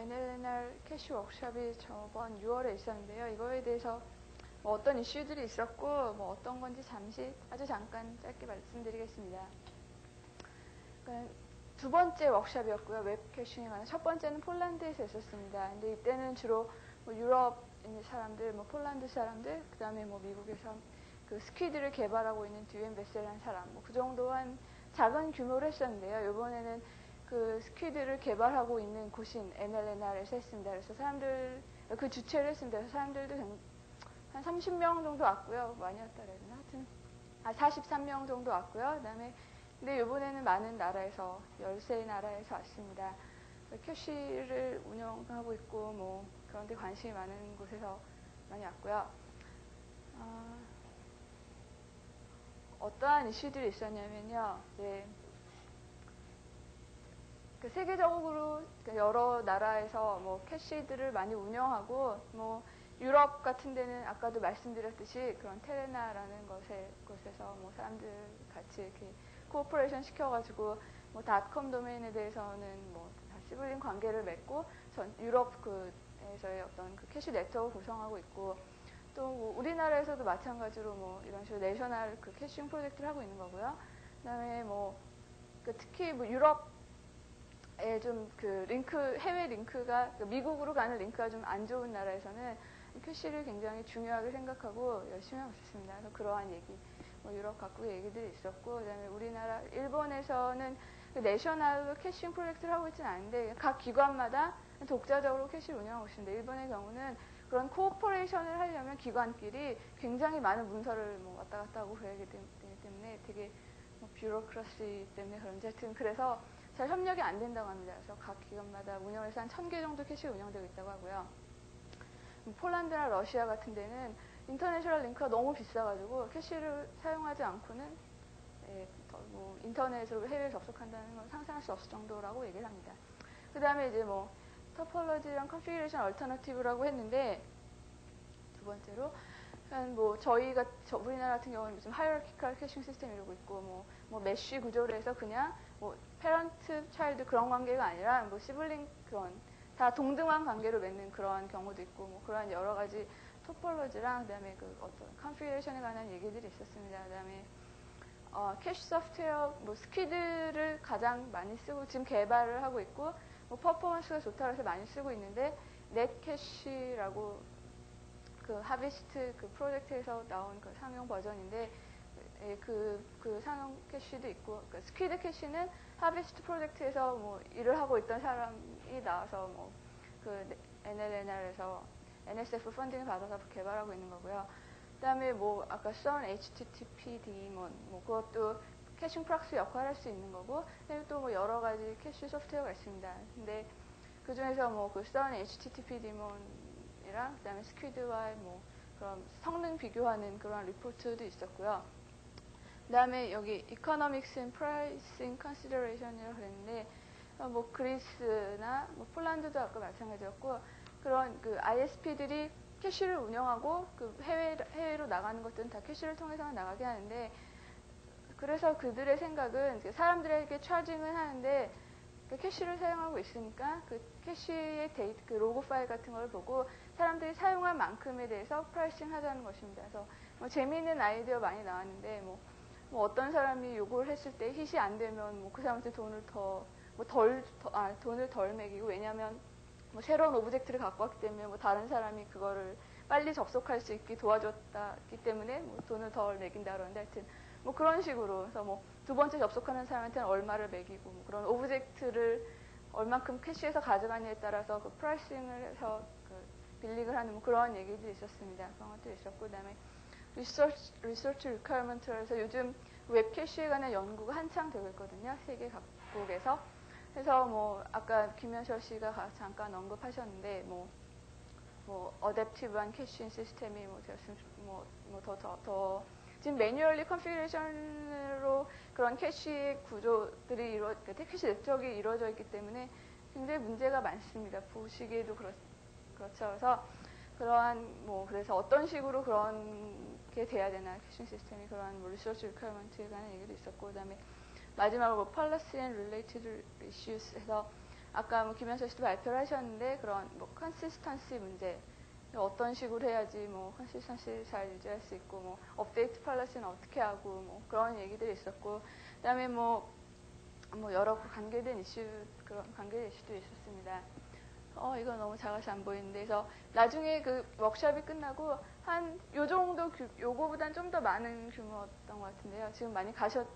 NLNR 캐시 워크숍이 저번 6월에 있었는데요. 이거에 대해서 뭐 어떤 이슈들이 있었고 뭐 어떤 건지 아주 잠깐 짧게 말씀드리겠습니다. 그러니까 두 번째 워크숍이었고요. 웹 캐싱에 관한 첫 번째는 폴란드에서 있었습니다. 근데 이때는 주로 뭐 유럽 있는 사람들, 뭐 폴란드 사람들, 그 다음에 뭐 미국에서 그 스퀴드를 개발하고 있는 듀엔 베셀이라는 사람, 뭐 그 정도 한 작은 규모로 했었는데요. 이번에는 그 스퀴드를 개발하고 있는 곳인 NLNR에서 했습니다. 그래서 그 주최를 했습니다. 그래서 사람들도 한 30명 정도 왔고요. 많이 왔다 그랬나? 하여튼, 43명 정도 왔고요. 그 다음에, 근데 이번에는 많은 나라에서, 13나라에서 왔습니다. 캐시를 운영하고 있고, 뭐, 그런데 관심이 많은 곳에서 많이 왔고요. 어떠한 이슈들이 있었냐면요. 이제 그 세계적으로 여러 나라에서 뭐 캐시들을 많이 운영하고 뭐 유럽 같은 데는 아까도 말씀드렸듯이 그런 테레나라는 곳에서 뭐 사람들 같이 이렇게 코오퍼레이션 시켜가지고 뭐 닷컴 도메인에 대해서는 뭐 시블링 관계를 맺고 유럽 그에서의 어떤 그 캐시 네트워크를 구성하고 있고 또 뭐 우리나라에서도 마찬가지로 뭐 이런 식으로 내셔널 그 캐싱 프로젝트를 하고 있는 거고요. 그다음에 뭐 그 특히 뭐 유럽에 좀 그 해외 링크가 미국으로 가는 링크가 좀 안 좋은 나라에서는 캐시를 굉장히 중요하게 생각하고 열심히 하고 있습니다. 그래서 그러한 얘기, 뭐 유럽 각국의 얘기들이 있었고, 그다음에 우리나라, 일본에서는 그 내셔널 캐싱 프로젝트를 하고 있지는 않은데 각 기관마다 독자적으로 캐시를 운영하고 있습니다. 일본의 경우는 그런 코오퍼레이션을 하려면 기관끼리 굉장히 많은 문서를 뭐 왔다 갔다 하고 그러기 때문에 되게 뭐 뷰로크러시 때문에 그런지 하여튼 그래서 잘 협력이 안 된다고 합니다. 그래서 각 기관마다 운영해서 한 1000개 정도 캐시가 운영되고 있다고 하고요. 폴란드나 러시아 같은 데는 인터내셔널 링크가 너무 비싸가지고 캐시를 사용하지 않고는 뭐 인터넷으로 해외에 접속한다는 건 상상할 수 없을 정도라고 얘기를 합니다. 그 다음에 이제 뭐 토폴로지랑 컨피규레이션 얼터너티브라고 했는데 두 번째로 뭐 우리나라 같은 경우는 무슨 하이어키컬 캐싱 시스템 이러고 있고 뭐 메쉬 구조로 해서 그냥 뭐 페런트 차일드 그런 관계가 아니라 뭐 시블링 그런 다 동등한 관계로 맺는 그러한 경우도 있고 뭐 그러한 여러 가지 토폴로지랑 그다음에 그 어떤 컨피규레이션에 관한 얘기들이 있었습니다. 그다음에 캐시 소프트웨어 뭐 스퀴드를 가장 많이 쓰고 지금 개발을 하고 있고 뭐 퍼포먼스가 좋다고 해서 많이 쓰고 있는데 넷캐시라고 그 하비스트 그 프로젝트에서 나온 그 상용 버전인데 그 상용 캐시도 있고 그 스퀴드 캐시는 하비스트 프로젝트에서 뭐 일을 하고 있던 사람이 나와서 뭐 그 NLNR에서 NSF 펀딩을 받아서 개발하고 있는 거고요. 그다음에 뭐 아까 써온 HTTP 데이먼 뭐 그것도 캐싱 프락스 역할을 할 수 있는 거고 또 뭐 여러 가지 캐시 소프트웨어가 있습니다. 근데 그 중에서 뭐 그 써온 HTTP 데이먼이랑 그다음에 스퀴드와 뭐 그런 성능 비교하는 그런 리포트도 있었고요. 그다음에 여기 Economics and Pricing Consideration이라고 그랬는데 뭐 그리스나 뭐 폴란드도 아까 마찬가지였고 그런 그 ISP들이 캐시를 운영하고 그 해외로 나가는 것들은 다 캐시를 통해서 나가게 하는데 그래서 그들의 생각은 사람들에게 차징을 하는데 그 캐시를 사용하고 있으니까 그 캐시의 데이터, 그 로그 파일 같은 걸 보고 사람들이 사용한 만큼에 대해서 프라이싱 하자는 것입니다. 그래서 뭐 재미있는 아이디어 많이 나왔는데 뭐 어떤 사람이 요구를 했을 때 hit이 안 되면 뭐 그 사람한테 돈을 덜 매기고 왜냐하면 뭐 새로운 오브젝트를 갖고 왔기 때문에 뭐 다른 사람이 그거를 빨리 접속할 수 있게 도와줬기 때문에 뭐 돈을 덜 매긴다 그러는데 하여튼 뭐 그런 식으로 그래서 뭐 두 번째 접속하는 사람한테는 얼마를 매기고 뭐 그런 오브젝트를 얼만큼 캐시해서 가져가냐에 따라서 그 프라이싱을 해서 그 빌링을 하는 뭐 그런 얘기들이 있었습니다. 그런 것도 있었고 그다음에 리서치 리퀘어먼트라서 요즘 웹 캐시에 관한 연구가 한창 되고 있거든요. 세계 각국에서. 그래서 뭐 아까 김현철 씨가 잠깐 언급하셨는데 뭐 어댑티브한 캐싱 시스템이 더 지금 매뉴얼리 컨피규레이션으로 그런 캐시 구조들이 캐시 네트워크가 이루어져 있기 때문에 굉장히 문제가 많습니다. 보시기에도 그렇죠. 그래서 그래서 어떤 식으로 그런 게 돼야 되나 캐싱 시스템이 그러한 뭐 리서치 리퀘어먼트에 관한 얘기도 있었고 그다음에 마지막으로 policy and related issues 해서 아까 뭐 김현철 씨도 발표를 하셨는데 그런 뭐 컨시스턴시 문제 어떤 식으로 해야지 뭐 컨시스턴시 잘 유지할 수 있고 뭐 업데이트 팔러시는 어떻게 하고 뭐 그런 얘기들이 있었고 그다음에 뭐 여러 관계된 이슈 그런 관계된 이슈도 있었습니다. 이거 너무 작아서 안 보이는데 그래서 나중에 그 워크숍이 끝나고 한 요 정도 요거보단 좀 더 많은 규모였던 것 같은데요. 지금 많이 가셨죠.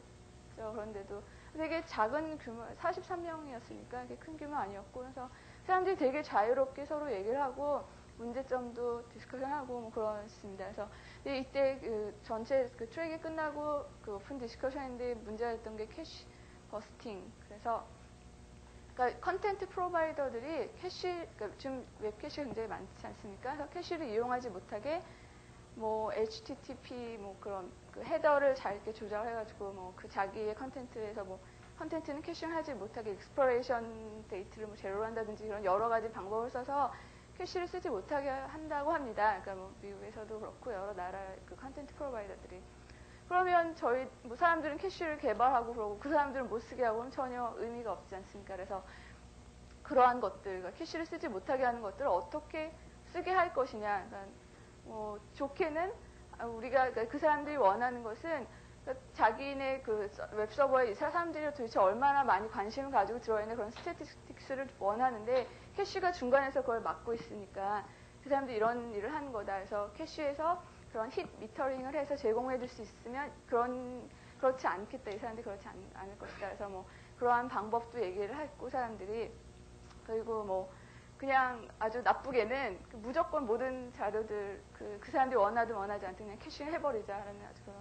그런데도 되게 작은 규모 43명이었으니까 이게 큰 규모 아니었고 그래서 사람들이 되게 자유롭게 서로 얘기를 하고 문제점도 디스커션하고 뭐 그렇습니다. 그래서 이때 그 전체 그 트랙이 끝나고 그 오픈 디스커션인데 문제가 됐던 게 캐시 버스팅. 그래서 그러니까 컨텐트 프로바이더들이 캐시, 그러니까 지금 웹 캐시가 굉장히 많지 않습니까? 그래서 캐시를 이용하지 못하게 뭐 HTTP 뭐 그런 그 헤더를 잘 이렇게 조작해가지고 뭐 그 자기의 컨텐츠에서 뭐 컨텐츠는 캐싱하지 못하게 익스플로레이션 데이트를 뭐 제로로 한다든지 이런 여러 가지 방법을 써서 캐시를 쓰지 못하게 한다고 합니다. 그러니까 뭐 미국에서도 그렇고 여러 나라의 그 컨텐츠 프로바이더들이. 그러면 저희 뭐 사람들은 캐시를 개발하고 그러고 그 사람들은 못 쓰게 하고 전혀 의미가 없지 않습니까? 그래서 그러한 것들, 그러니까 캐시를 쓰지 못하게 하는 것들을 어떻게 쓰게 할 것이냐. 그러니까 뭐 좋게는 우리가 그러니까 그 사람들이 원하는 것은 그러니까 자기네 그 웹서버에 이 사람들이 도대체 얼마나 많이 관심을 가지고 들어있는 그런 스태티스틱스를 원하는데 캐시가 중간에서 그걸 막고 있으니까 그 사람들이 이런 일을 하는 거다. 그래서 캐시에서 그런 힛 미터링을 해서 제공해 줄 수 있으면 그렇지 않겠다. 이 사람들이 그렇지 않을 것이다. 그래서 뭐 그러한 방법도 얘기를 했고 사람들이 그리고 뭐 그냥 아주 나쁘게는 무조건 모든 자료들 그 사람들이 원하든 원하지 않든 그냥 캐싱 해버리자라는 아주 그런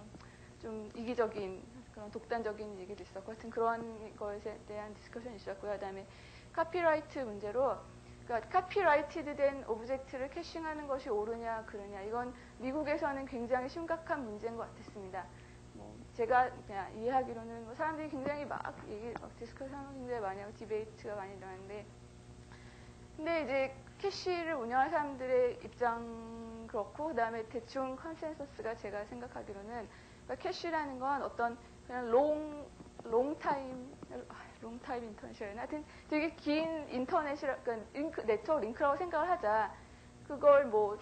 좀 이기적인 그런 독단적인 얘기도 있었고 하여튼 그런 것에 대한 디스커션이 있었고요. 그다음에 카피라이트 문제로 그러니까 카피라이티드 된 오브젝트를 캐싱하는 것이 옳으냐 그러냐 이건 미국에서는 굉장히 심각한 문제인 것 같았습니다. 뭐 제가 그냥 이해하기로는 뭐 사람들이 굉장히 막 디스커션을 굉장히 많이 하고 디베이트가 많이 일어나는데 근데 이제 캐시를 운영할 사람들의 입장 그렇고 그다음에 대충 컨센서스가 제가 생각하기로는 그러니까 캐시라는 건 어떤 그냥 롱타임 인터넷이라나 하여튼 되게 긴 인터넷이라 그러니까 네트워크 링크라고 생각을 하자. 그걸 뭐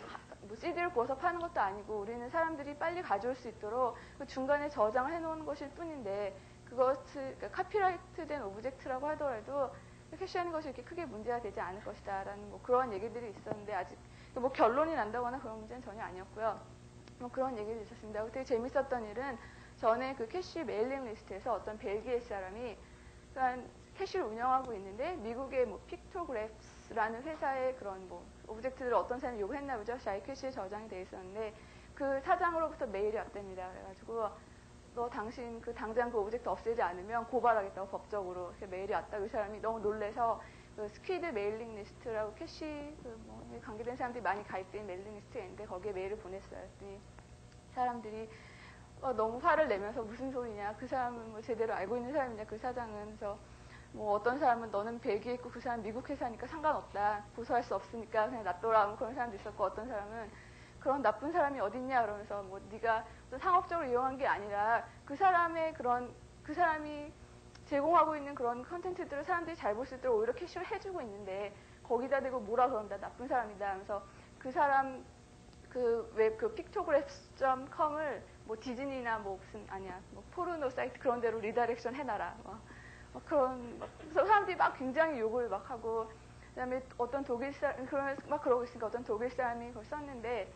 CD를 구워서 파는 것도 아니고 우리는 사람들이 빨리 가져올 수 있도록 그 중간에 저장을 해놓은 것일 뿐인데 그것을 그러니까 카피라이트된 오브젝트라고 하더라도 캐시하는 것이 이렇게 크게 문제가 되지 않을 것이다라는 뭐 그런 얘기들이 있었는데 아직 뭐 결론이 난다거나 그런 문제는 전혀 아니었고요. 뭐 그런 얘기도 있었습니다. 되게 재밌었던 일은 전에 그 캐시 메일링 리스트에서 어떤 벨기에 사람이 그러니까 캐시를 운영하고 있는데 미국의 뭐 픽토그래프스라는 회사의 그런 뭐 오브젝트들을 어떤 사람이 요구했나 보죠. 자기 캐시에 저장이 돼 있었는데 그 사장으로부터 메일이 왔답니다. 그래가지고 너 당신 그 당장 그 오브젝트 없애지 않으면 고발하겠다고 법적으로 이렇게 메일이 왔다고 이 사람이 너무 놀래서 그 스퀴드 메일링 리스트라고 캐시 뭐 관계된 사람들이 많이 가입된 메일링 리스트가 있는데 거기에 메일을 보냈어요. 그랬더니 사람들이 너무 화를 내면서 무슨 소리냐 그 사람은 뭐 제대로 알고 있는 사람이냐 그 사장은 그래서 뭐 어떤 사람은 너는 벨기에 있고 그 사람 미국 회사니까 상관없다 고소할 수 없으니까 그냥 놔둬라 뭐 그런 사람도 있었고 어떤 사람은 그런 나쁜 사람이 어딨냐 그러면서 뭐 네가 상업적으로 이용한 게 아니라 그 사람의 그 사람이 제공하고 있는 그런 컨텐츠들을 사람들이 잘 볼 수 있도록 오히려 캐시를 해주고 있는데 거기다 대고 뭐라 그런다 나쁜 사람이다 하면서 그 사람 그 웹 그 pictographs.com을 뭐 디즈니나 뭐 무슨 아니야 뭐 포르노 사이트 그런 데로 리다렉션 해놔라 그런 그래서 사람들이 막 굉장히 욕을 막 하고 그다음에 어떤 독일 사람 그러면 막 그러고 있으니까 어떤 독일 사람이 그걸 썼는데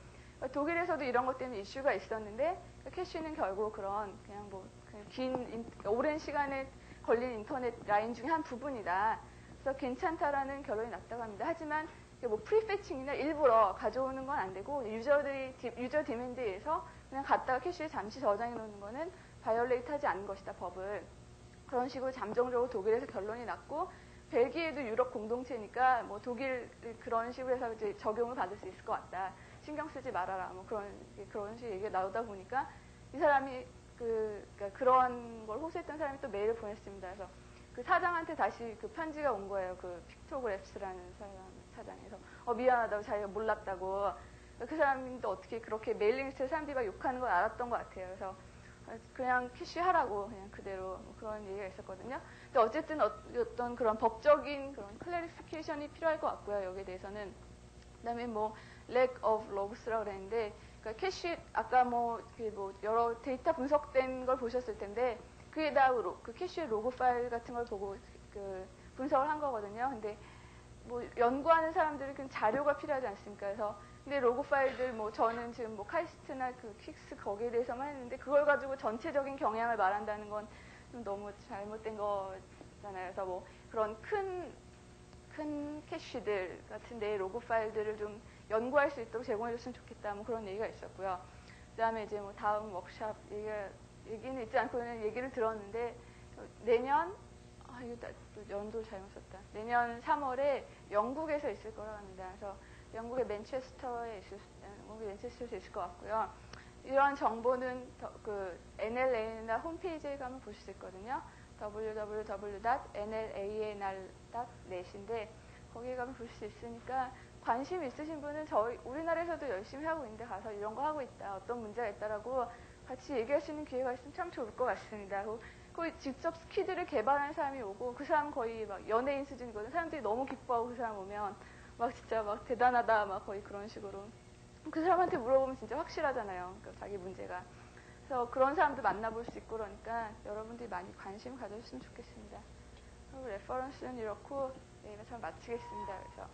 독일에서도 이런 것 때문에 이슈가 있었는데 캐시는 결국 그런 그냥 뭐 긴 오랜 시간에 걸린 인터넷 라인 중에 한 부분이다. 그래서 괜찮다라는 결론이 났다고 합니다. 하지만 뭐 프리패칭이나 일부러 가져오는 건 안 되고 유저 디맨드에 의해서 그냥 갖다가 캐시에 잠시 저장해 놓는 거는 바이올레이트 하지 않는 것이다 법을. 그런 식으로 잠정적으로 독일에서 결론이 났고 벨기에도 유럽 공동체니까 뭐 독일 그런 식으로 해서 이제 적용을 받을 수 있을 것 같다. 신경 쓰지 말아라. 뭐 그런 식의 얘기가 나오다 보니까 이 사람이 그러니까 그런 걸 호소했던 사람이 또 메일을 보냈습니다. 그래서 그 사장한테 다시 그 편지가 온 거예요. 그 픽토그래프스라는 사장에서 미안하다고 자기가 몰랐다고 그 사람도 어떻게 그렇게 메일링 리스트에 사람들이 막 욕하는 걸 알았던 것 같아요. 그래서 그냥 캐시하라고 그냥 그대로 뭐 그런 얘기가 있었거든요. 근데 어쨌든 어떤 그런 법적인 그런 클래리피케이션이 필요할 것 같고요. 여기에 대해서는. 그다음에 뭐 lack of logs라고 그랬는데 그러니까 캐시 아까 뭐 여러 데이터 분석된 걸 보셨을 텐데 그에다가 그 캐시의 로그 파일 같은 걸 보고 그 분석을 한 거거든요. 근데 뭐 연구하는 사람들이 그 자료가 필요하지 않습니까? 그래서 근데 로그 파일들 뭐 저는 지금 뭐 카이스트나 그 퀵스 거기에 대해서만 했는데 그걸 가지고 전체적인 경향을 말한다는 건 좀 너무 잘못된 거잖아요. 그래서 뭐 그런 큰 캐시들 같은데 로그 파일들을 좀 연구할 수 있도록 제공해줬으면 좋겠다. 뭐 그런 얘기가 있었고요. 그다음에 이제 뭐 다음 워크샵 얘기는 있지 않고 그냥 얘기를 들었는데 내년 이거 또 연도 잘못 썼다. 내년 3월에 영국에서 있을 거라고 합니다. 그래서 영국의 맨체스터에서 있을 것 같고요. 이러한 정보는 그 NLA나 홈페이지에 가면 볼 수 있거든요. www.nlanr.net인데 거기에 가면 볼 수 있으니까 관심 있으신 분은 저희 우리나라에서도 열심히 하고 있는데 가서 이런 거 하고 있다. 어떤 문제가 있다라고 같이 얘기할 수 있는 기회가 있으면 참 좋을 것 같습니다. 거의 직접 스키드를 개발하는 사람이 오고 그 사람 거의 막 연예인 수준이거든요. 사람들이 너무 기뻐하고 그 사람 오면 막 진짜 막 대단하다 막 거의 그런 식으로 그 사람한테 물어보면 진짜 확실하잖아요. 그러니까 자기 문제가. 그래서 그런 사람도 만나볼 수 있고 그러니까 여러분들이 많이 관심 가져주시면 좋겠습니다. 그리고 레퍼런스는 이렇고 네, 잘 마치겠습니다. 그래서